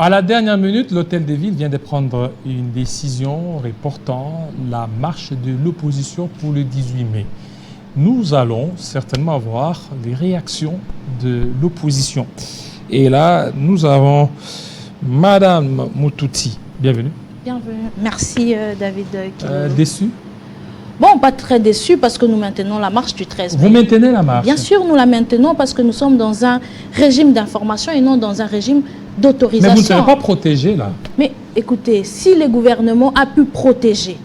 À la dernière minute, l'Hôtel de Ville vient de prendre une décision reportant la marche de l'opposition pour le 18 mai. Nous allons certainement avoir les réactions de l'opposition. Et là, nous avons Madame Moutouti. Bienvenue. Bienvenue. Merci David. Déçu? Bon, pas très déçu parce que nous maintenons la marche du 13 mai. Vous maintenez la marche? Bien sûr, nous la maintenons parce que nous sommes dans un régime d'information et non dans un régime d'autorisation. Mais vous ne serez pas protégé là? Mais écoutez, si le gouvernement a pu protéger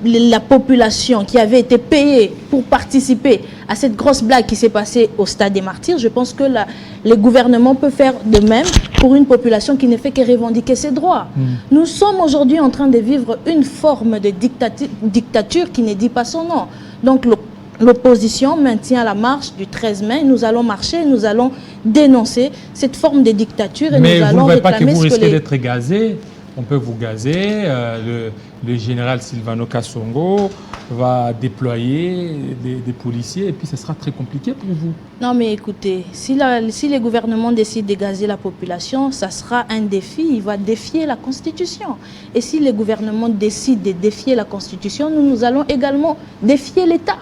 la population qui avait été payée pour participer à cette grosse blague qui s'est passée au Stade des Martyrs, je pense que le gouvernement peut faire de même pour une population qui ne fait que revendiquer ses droits. Nous sommes aujourd'hui en train de vivre une forme de dictature qui ne dit pas son nom. Donc l'opposition maintient la marche du 13 mai. Nous allons marcher, nous allons dénoncer cette forme de dictature et mais nous allons réclamer ce que... Mais vous ne voyez pas que vous risquez d'être gazé? On peut vous gazer. Le général Silvano Kasongo va déployer des policiers et puis ce sera très compliqué pour vous. Non mais écoutez, si le gouvernement décide de gazer la population, ça sera un défi, il va défier la Constitution. Et si le gouvernement décide de défier la Constitution, nous allons également défier l'État.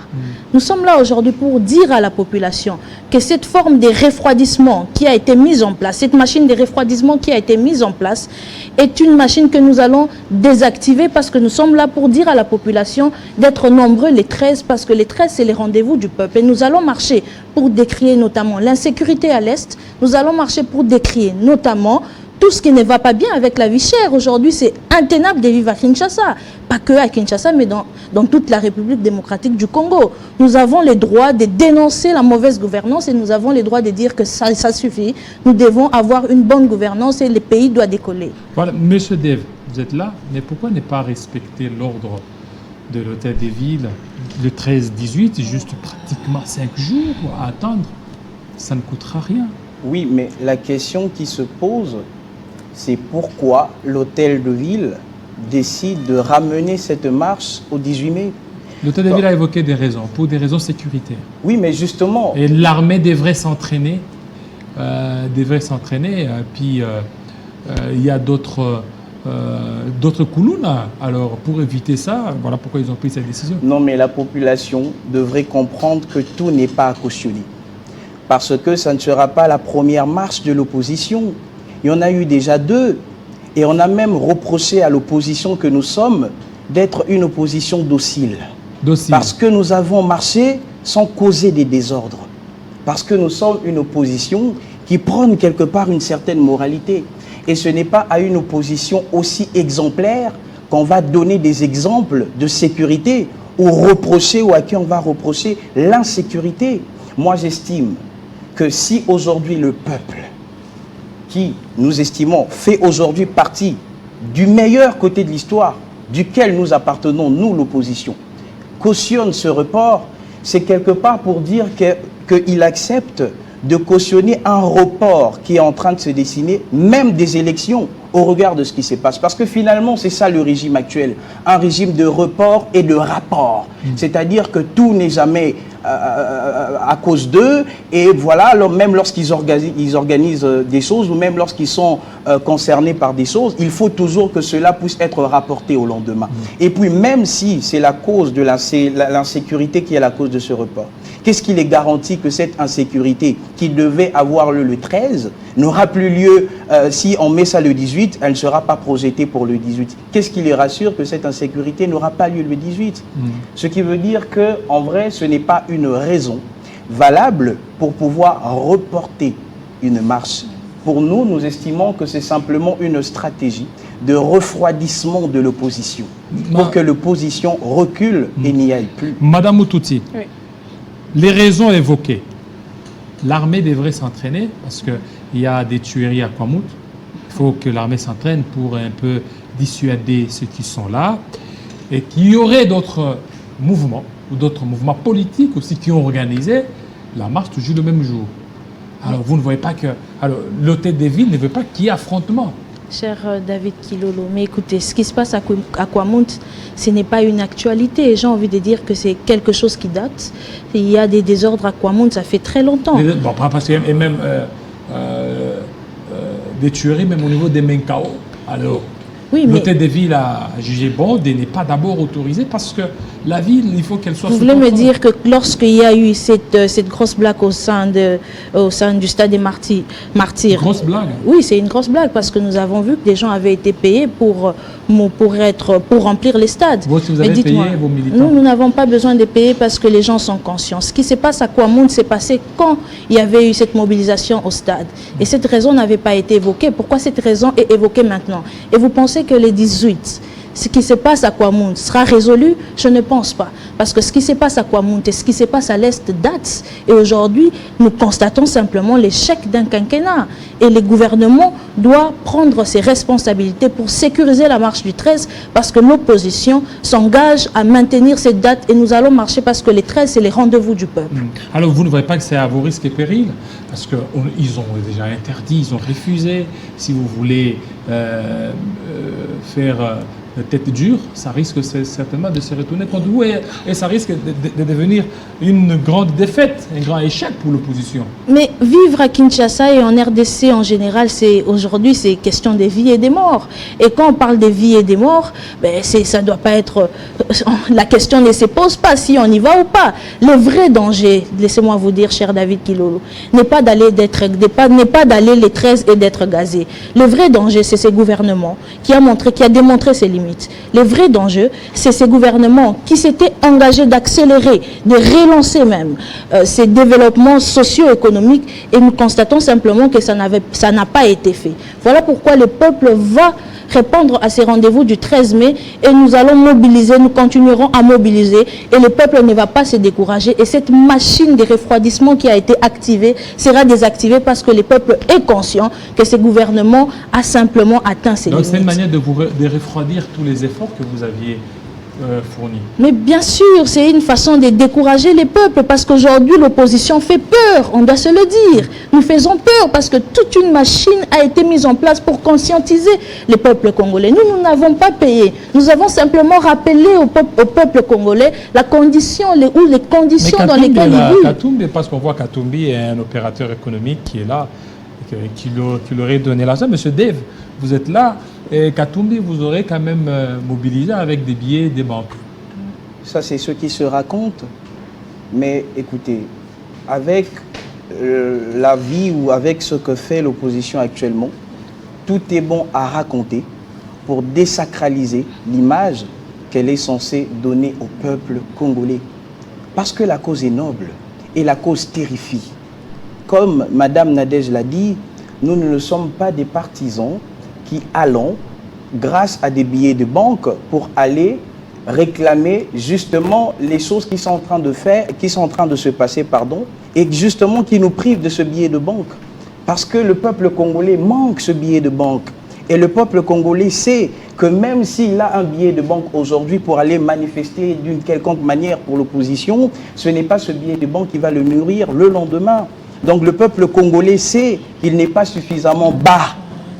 Nous sommes là aujourd'hui pour dire à la population que cette forme de refroidissement qui a été mise en place, cette machine de refroidissement qui a été mise en place, est une machine que nous allons désactiver parce que nous sommes là pour dire à la population d'être nombreux les 13, parce que les 13 c'est les rendez-vous du peuple. Et nous allons marcher pour décrier notamment l'insécurité à l'Est, nous allons marcher pour décrier notamment tout ce qui ne va pas bien avec la vie chère. Aujourd'hui, c'est intenable de vivre à Kinshasa. Pas que à Kinshasa, mais dans toute la République démocratique du Congo. Nous avons le droit de dénoncer la mauvaise gouvernance et nous avons le droit de dire que ça suffit. Nous devons avoir une bonne gouvernance et le pays doit décoller. Voilà, Monsieur Dev, vous êtes là, mais pourquoi ne pas respecter l'ordre de l'Hôtel des Villes, le 13-18, juste pratiquement 5 jours à attendre? Ça ne coûtera rien. Oui, mais la question qui se pose, c'est pourquoi l'Hôtel de Ville décide de ramener cette marche au 18 mai. L'Hôtel de Ville a évoqué des raisons, pour des raisons sécuritaires. Oui, mais justement... Et l'armée devrait s'entraîner. Puis il y a d'autres Koulouna. Alors, pour éviter ça, voilà pourquoi ils ont pris cette décision. Non, mais la population devrait comprendre que tout n'est pas à cautionner. Parce que ça ne sera pas la première marche de l'opposition. Il y en a eu déjà 2. Et on a même reproché à l'opposition que nous sommes d'être une opposition docile. Parce que nous avons marché sans causer des désordres. Parce que nous sommes une opposition qui prône quelque part une certaine moralité. Et ce n'est pas à une opposition aussi exemplaire qu'on va donner des exemples de sécurité ou reprocher ou à qui on va reprocher l'insécurité. Moi, j'estime que si aujourd'hui le peuple, qui nous estimons fait aujourd'hui partie du meilleur côté de l'histoire, duquel nous appartenons, nous l'opposition, cautionne ce report, c'est quelque part pour dire qu'il accepte de cautionner un report qui est en train de se dessiner, même des élections, au regard de ce qui se passe. Parce que finalement, c'est ça le régime actuel, un régime de report et de rapport. C'est-à-dire que tout n'est jamais à cause d'eux, et voilà, même lorsqu'ils organisent des choses, ou même lorsqu'ils sont concernés par des choses, il faut toujours que cela puisse être rapporté au lendemain. Et puis, même si c'est la cause de l'insécurité qui est la cause de ce report, qu'est-ce qui les garantit que cette insécurité qui devait avoir lieu le 13 n'aura plus lieu si on met ça le 18, elle ne sera pas projetée pour le 18. Qu'est-ce qui les rassure que cette insécurité n'aura pas lieu le 18? Ce qui veut dire qu'en vrai, ce n'est pas une raison valable pour pouvoir reporter une marche. Pour nous, nous estimons que c'est simplement une stratégie de refroidissement de l'opposition, pour que l'opposition recule et n'y aille plus. Madame Moutouti, oui. Les raisons évoquées. L'armée devrait s'entraîner parce qu'il y a des tueries à Kwamout. Il faut que l'armée s'entraîne pour un peu dissuader ceux qui sont là. Et qu'il y aurait d'autres mouvements, ou d'autres mouvements politiques aussi qui ont organisé la marche toujours le même jour. Alors vous ne voyez pas que... Alors l'Hôtel des Villes ne veut pas qu'il y ait affrontement. Cher David Kilolo, mais écoutez, ce qui se passe à Kwamout, ce n'est pas une actualité. J'ai envie de dire que c'est quelque chose qui date. Il y a des désordres à Kwamout, ça fait très longtemps. Bon, parce que, et même des tueries, même au niveau des Menkao. Alors, Oui, mais l'hôtel de ville a jugé bon de ne pas d'abord autoriser parce que la ville, il faut qu'elle soit vous sous voulez me contrôle. dire que lorsqu'il y a eu cette grosse blague au sein du stade des martyrs, Grosse blague. oui, c'est une grosse blague parce que nous avons vu que des gens avaient été payés pour remplir les stades. Vous, si vous Mais avez dites-moi, payé vos militants. nous n'avons pas besoin de payer parce que les gens sont conscients. Ce qui se passe à Kouamoun s'est passé quand il y avait eu cette mobilisation au stade. Et cette raison n'avait pas été évoquée. Pourquoi cette raison est évoquée maintenant? Et vous pensez que les 18, ce qui se passe à Kouamoun sera résolu? Je ne pense pas. Parce que ce qui se passe à Kouamoun et ce qui se passe à l'Est date. Et aujourd'hui, nous constatons simplement l'échec d'un quinquennat. Et le gouvernement doit prendre ses responsabilités pour sécuriser la marche du 13 parce que l'opposition s'engage à maintenir cette date et nous allons marcher parce que les 13, c'est les rendez-vous du peuple. Alors, vous ne voyez pas que c'est à vos risques et périls? Parce qu'ils ont déjà interdit, ils ont refusé. Si vous voulez faire tête dure, ça risque certainement de se retourner contre vous et ça risque de devenir une grande défaite, un grand échec pour l'opposition. Mais vivre à Kinshasa et en RDC en général, aujourd'hui, c'est question des vies et des morts. Et quand on parle des vies et des morts, ben, ça doit pas être... La question ne se pose pas si on y va ou pas. Le vrai danger, laissez-moi vous dire, cher David Kilolo, n'est pas d'aller les 13 et d'être gazé. Le vrai danger, c'est ces gouvernements qui a démontré ses limites. Le vrai danger, c'est ces gouvernements qui s'étaient engagés d'accélérer, de relancer même ces développements socio-économiques et nous constatons simplement que ça n'a pas été fait. Voilà pourquoi le peuple va répondre à ces rendez-vous du 13 mai et nous allons mobiliser, nous continuerons à mobiliser et le peuple ne va pas se décourager et cette machine de refroidissement qui a été activée sera désactivée parce que le peuple est conscient que ce gouvernement a simplement atteint ses limites. Donc c'est une manière de refroidir tous les efforts que vous aviez fournis. Mais bien sûr, c'est une façon de décourager les peuples parce qu'aujourd'hui l'opposition fait peur, on doit se le dire. Nous faisons peur parce que toute une machine a été mise en place pour conscientiser les peuples congolais. Nous n'avons pas payé. Nous avons simplement rappelé au peuple congolais les conditions dans lesquelles il vit. Katumbi, parce qu'on voit Katumbi est un opérateur économique qui est là, qui leur aurait donné l'argent. Monsieur Dave, vous êtes là. Et Katumbi, vous aurez quand même mobilisé avec des billets des banques. Ça, c'est ce qui se raconte. Mais écoutez, avec la vie ou avec ce que fait l'opposition actuellement, tout est bon à raconter pour désacraliser l'image qu'elle est censée donner au peuple congolais. Parce que la cause est noble et la cause terrifie. Comme Madame Nadège l'a dit, nous ne sommes pas des partisans qui allons, grâce à des billets de banque, pour aller réclamer justement les choses qui sont en train de se passer, et justement qui nous privent de ce billet de banque. Parce que le peuple congolais manque ce billet de banque. Et le peuple congolais sait que même s'il a un billet de banque aujourd'hui pour aller manifester d'une quelconque manière pour l'opposition, ce n'est pas ce billet de banque qui va le nourrir le lendemain. Donc le peuple congolais sait qu'il n'est pas suffisamment bas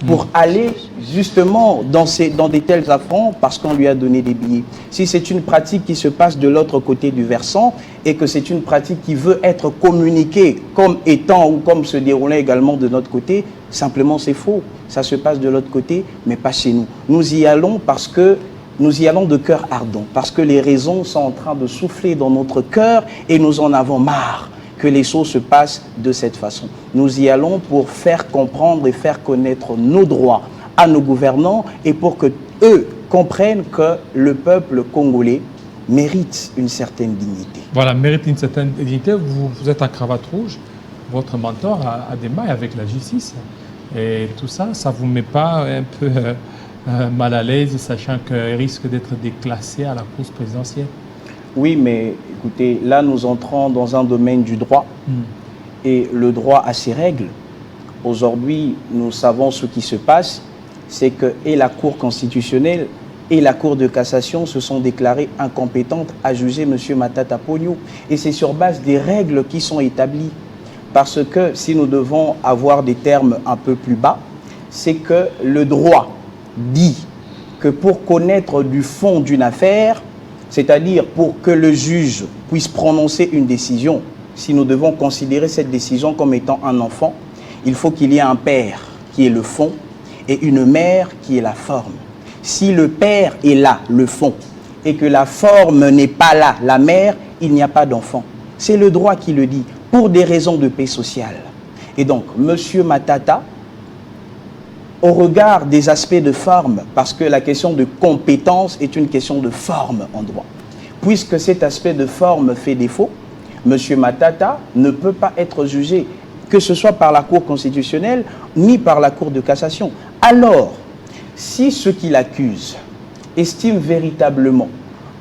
pour aller justement dans des tels affronts parce qu'on lui a donné des billets. Si c'est une pratique qui se passe de l'autre côté du versant et que c'est une pratique qui veut être communiquée comme étant ou comme se déroulant également de notre côté, simplement c'est faux. Ça se passe de l'autre côté, mais pas chez nous. Nous y allons parce que nous y allons de cœur ardent, parce que les raisons sont en train de souffler dans notre cœur et nous en avons marre que les choses se passent de cette façon. Nous y allons pour faire comprendre et faire connaître nos droits à nos gouvernants et pour que eux comprennent que le peuple congolais mérite une certaine dignité. Voilà, mérite une certaine dignité. Vous êtes en cravate rouge, votre mentor a des mailles avec la justice. Et tout ça, ça ne vous met pas un peu mal à l'aise, sachant qu'il risque d'être déclassé à la course présidentielle? Oui, mais écoutez, là nous entrons dans un domaine du droit et le droit a ses règles. Aujourd'hui, nous savons ce qui se passe, c'est que et la Cour constitutionnelle et la Cour de cassation se sont déclarées incompétentes à juger M. Matata Ponyo. Et c'est sur base des règles qui sont établies. Parce que si nous devons avoir des termes un peu plus bas, c'est que le droit dit que pour connaître du fond d'une affaire, c'est-à-dire pour que le juge puisse prononcer une décision, si nous devons considérer cette décision comme étant un enfant, il faut qu'il y ait un père qui est le fond, et une mère qui est la forme. Si le père est là, le fond, et que la forme n'est pas là, la mère, il n'y a pas d'enfant. C'est le droit qui le dit, pour des raisons de paix sociale. Et donc, M. Matata, au regard des aspects de forme, parce que la question de compétence est une question de forme en droit. Puisque cet aspect de forme fait défaut, M. Matata ne peut pas être jugé, que ce soit par la Cour constitutionnelle, ni par la Cour de cassation. Alors, si ceux qui l'accusent estiment véritablement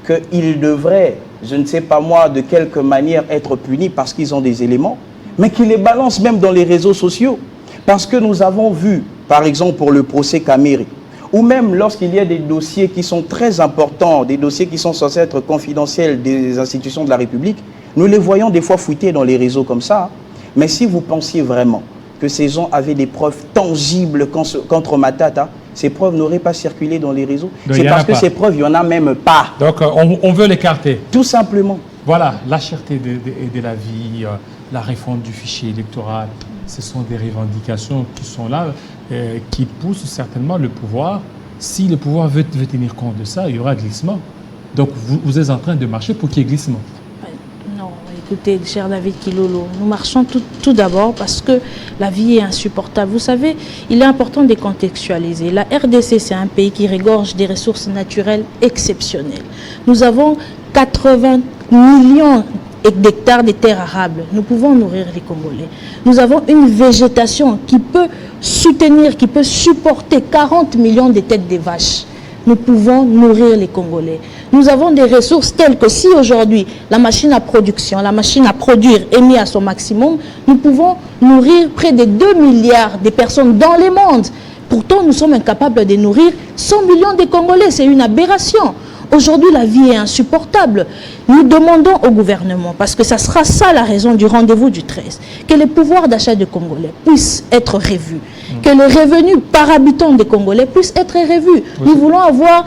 qu'ils devraient, je ne sais pas moi, de quelque manière être punis parce qu'ils ont des éléments, mais qu'ils les balancent même dans les réseaux sociaux. Parce que nous avons vu, par exemple pour le procès Kamere, ou même lorsqu'il y a des dossiers qui sont très importants, des dossiers qui sont censés être confidentiels des institutions de la République, nous les voyons des fois fuiter dans les réseaux comme ça. Mais si vous pensiez vraiment que ces gens avaient des preuves tangibles contre Matata, ces preuves n'auraient pas circulé dans les réseaux. C'est parce que ces preuves, il n'y en a même pas. Donc on veut l'écarter. Tout simplement. Voilà, la cherté de la vie, la réforme du fichier électoral, ce sont des revendications qui sont là, qui poussent certainement le pouvoir. Si le pouvoir veut tenir compte de ça, il y aura glissement. Donc vous êtes en train de marcher pour qu'il y ait glissement. Non, écoutez, cher David Kilolo, nous marchons tout d'abord parce que la vie est insupportable. Vous savez, il est important de contextualiser. La RDC, c'est un pays qui regorge des ressources naturelles exceptionnelles. Nous avons 80 millions d'hectares de terres arables. Nous pouvons nourrir les Congolais. Nous avons une végétation qui peut soutenir, qui peut supporter 40 millions de têtes de vaches. Nous pouvons nourrir les Congolais. Nous avons des ressources telles que si aujourd'hui la machine à production, la machine à produire est mise à son maximum, nous pouvons nourrir près de 2 milliards de personnes dans le monde. Pourtant, nous sommes incapables de nourrir 100 millions de Congolais. C'est une aberration. Aujourd'hui, la vie est insupportable. Nous demandons au gouvernement, parce que ça sera ça la raison du rendez-vous du 13, que les pouvoirs d'achat des Congolais puissent être revus, que le revenu par habitant des Congolais puisse être revu. Nous voulons avoir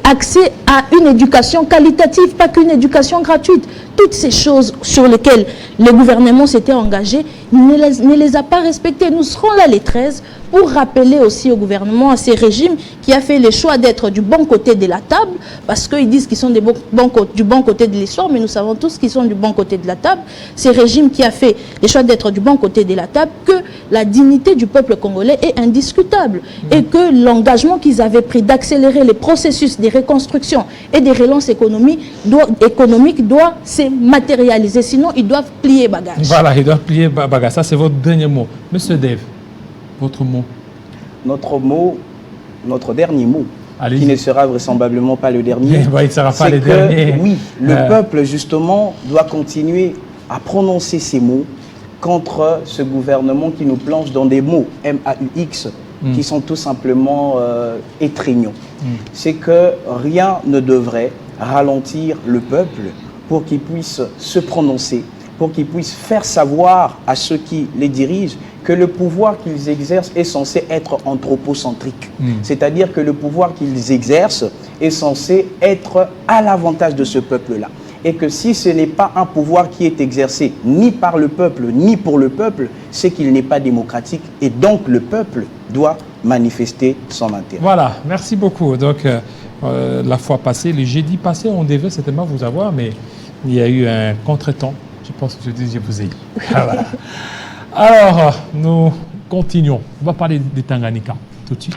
accès à une éducation qualitative, pas qu'une éducation gratuite. Toutes ces choses sur lesquelles le gouvernement s'était engagé, ne les a pas respectées. Nous serons là les 13 pour rappeler aussi au gouvernement, à ces régimes qui a fait le choix d'être du bon côté de la table, parce qu'ils disent qu'ils sont du bon côté de l'histoire, mais nous savons tous qu'ils sont du bon côté de la table. Ces régimes qui a fait le choix d'être du bon côté de la table, que la dignité du peuple congolais est indiscutable et que l'engagement qu'ils avaient pris d'accélérer les processus de reconstruction et de relance économique doit se matérialiser, sinon ils doivent plier bagage. Voilà, ils doivent plier bagage. Ça, c'est votre dernier mot. Monsieur Dave, votre mot. Notre dernier mot, qui ne sera vraisemblablement pas le dernier, il ne sera pas le dernier. Oui, le peuple, justement, doit continuer à prononcer ces mots contre ce gouvernement qui nous plonge dans des mots MAUX qui sont tout simplement étreignants. C'est que rien ne devrait ralentir le peuple pour qu'il puisse se prononcer, pour qu'ils puissent faire savoir à ceux qui les dirigent que le pouvoir qu'ils exercent est censé être anthropocentrique. C'est-à-dire que le pouvoir qu'ils exercent est censé être à l'avantage de ce peuple-là. Et que si ce n'est pas un pouvoir qui est exercé ni par le peuple, ni pour le peuple, c'est qu'il n'est pas démocratique. Et donc le peuple doit manifester son intérêt. Voilà, merci beaucoup. Donc la fois passée, le jeudi passé, on devait certainement vous avoir, mais il y a eu un contretemps. Je pense que je vous ai eu. Voilà. Alors, nous continuons. On va parler de Tanganyika tout de suite.